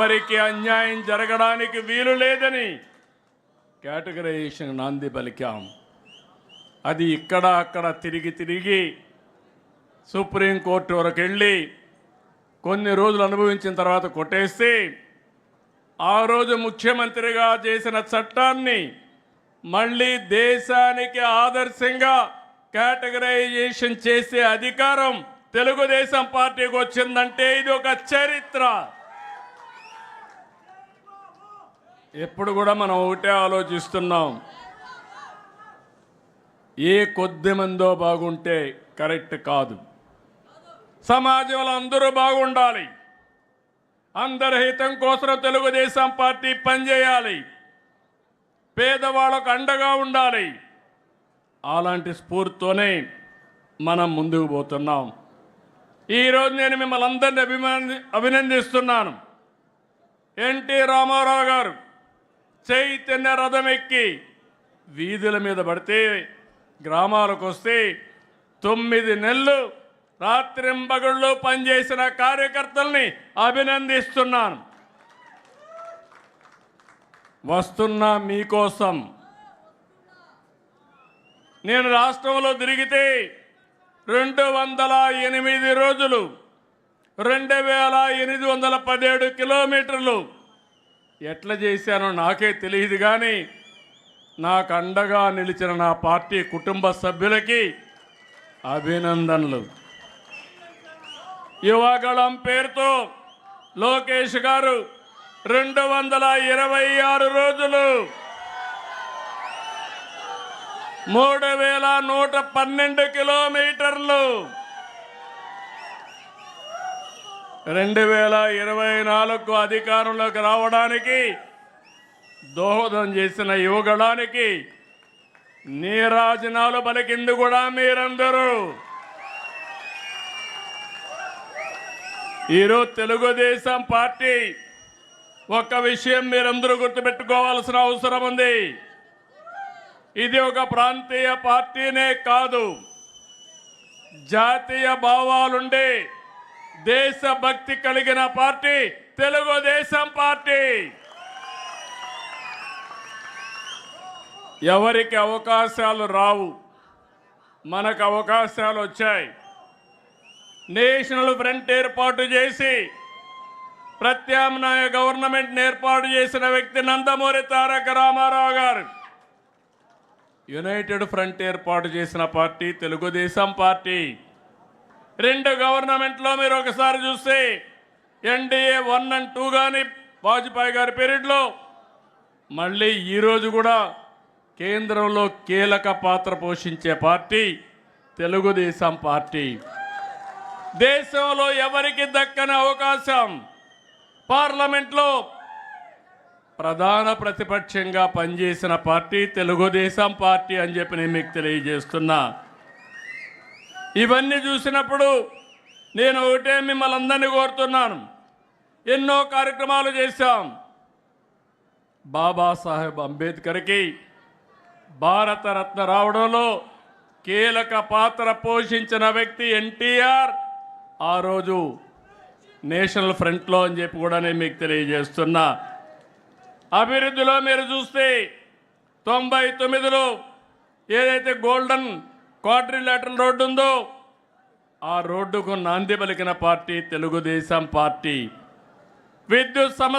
ఎవరికి అన్యాయం జరగడానికి వీలు లేదని కేటగరైజేషన్ నాంది పలికాం. అది ఇక్కడ అక్కడ తిరిగి సుప్రీంకోర్టు వరకు వెళ్ళి కొన్ని రోజులు అనుభవించిన తర్వాత కొట్టేస్తే ఆ రోజు ముఖ్యమంత్రిగా చేసిన చట్టాన్ని మళ్ళీ దేశానికి ఆదర్శంగా కేటగరైజేషన్ చేసే అధికారం తెలుగుదేశం పార్టీకి వచ్చిందంటే ఇది ఒక చరిత్ర. ఎప్పుడు కూడా మనం ఒకటే ఆలోచిస్తున్నాం, ఏ కొద్ది మందో బాగుంటే కరెక్ట్ కాదు. సమాజంలో అందరూ బాగుండాలి. అందరి హితం కోసం తెలుగుదేశం పార్టీ పనిచేయాలి. పేదవాళ్ళకు అండగా ఉండాలి. అలాంటి స్ఫూర్తితోనే మనం ముందుకు పోతున్నాం. ఈరోజు నేను మిమ్మల్ని అందరినీ అభినందిస్తున్నాను. ఎన్టీ రామారావు గారు చైతన్య రథం ఎక్కి వీధుల మీద పడితే గ్రామాలకు వస్తే 9 నెలలు రాత్రింబగళ్ళు పనిచేసిన కార్యకర్తల్ని అభినందిస్తున్నాను. వస్తున్నా మీకోసం. నేను రాష్ట్రంలో తిరిగితే 208 రోజులు 2817 కిలోమీటర్లు ఎట్లా చేశానో నాకే తెలియదు. కానీ నాకు అండగా నిలిచిన నా పార్టీ కుటుంబ సభ్యులకి అభినందనలు. యువగళం పేరుతో లోకేష్ గారు 226 రోజులు 3112 కిలోమీటర్లు 2024 అధికారంలోకి రావడానికి దోహదం చేసిన యువగళానికి నీరాజనాలు పలికింది కూడా మీరందరూ. ఈరోజు తెలుగుదేశం పార్టీ ఒక్క విషయం మీరందరూ గుర్తుపెట్టుకోవాల్సిన అవసరం ఉంది. ఇది ఒక ప్రాంతీయ పార్టీనే కాదు, జాతీయ భావాలుండే దేశభక్తి కలిగిన పార్టీ తెలుగుదేశం పార్టీ. ఎవరికి అవకాశాలు రావు, మనకు అవకాశాలు వచ్చాయి. నేషనల్ ఫ్రంట్ ఏర్పాటు చేసి ప్రత్యామ్నాయ గవర్నమెంట్ ఏర్పాటు చేసిన వ్యక్తి నందమూరి తారక రామారావు గారు. యునైటెడ్ ఫ్రంట్ ఏర్పాటు చేసిన పార్టీ తెలుగుదేశం పార్టీ. 2 గవర్నమెంట్లో మీరు ఒకసారి చూస్తే ఎన్డీఏ 1 and 2 కానీ వాజ్పేయి గారి పీరియడ్లో, మళ్ళీ ఈరోజు కూడా కేంద్రంలో కీలక పాత్ర పోషించే పార్టీ తెలుగుదేశం పార్టీ. దేశంలో ఎవరికి దక్కని అవకాశం పార్లమెంట్లో ప్రధాన ప్రతిపక్షంగా పనిచేసిన పార్టీ తెలుగుదేశం పార్టీ అని చెప్పి నేను మీకు తెలియజేస్తున్నా. ఇవన్నీ చూసినప్పుడు నేను ఒకటే మిమ్మల్ని అందరినీ కోరుతున్నాను. ఎన్నో కార్యక్రమాలు చేశాం. బాబాసాహెబ్ అంబేద్కర్కి భారతరత్న రావడంలో కీలక పాత్ర పోషించిన వ్యక్తి ఎన్టీఆర్. ఆ రోజు నేషనల్ ఫ్రంట్లో అని చెప్పి కూడా నేను మీకు తెలియజేస్తున్నా. అభివృద్ధిలో మీరు చూస్తే 99లో ఏదైతే గోల్డెన్ క్వాడ్రిలేటరల్ రోడ్డు ఉందో ఆ రోడ్డుకు నాంది పలికిన పార్టీ తెలుగుదేశం పార్టీ. విద్యుత్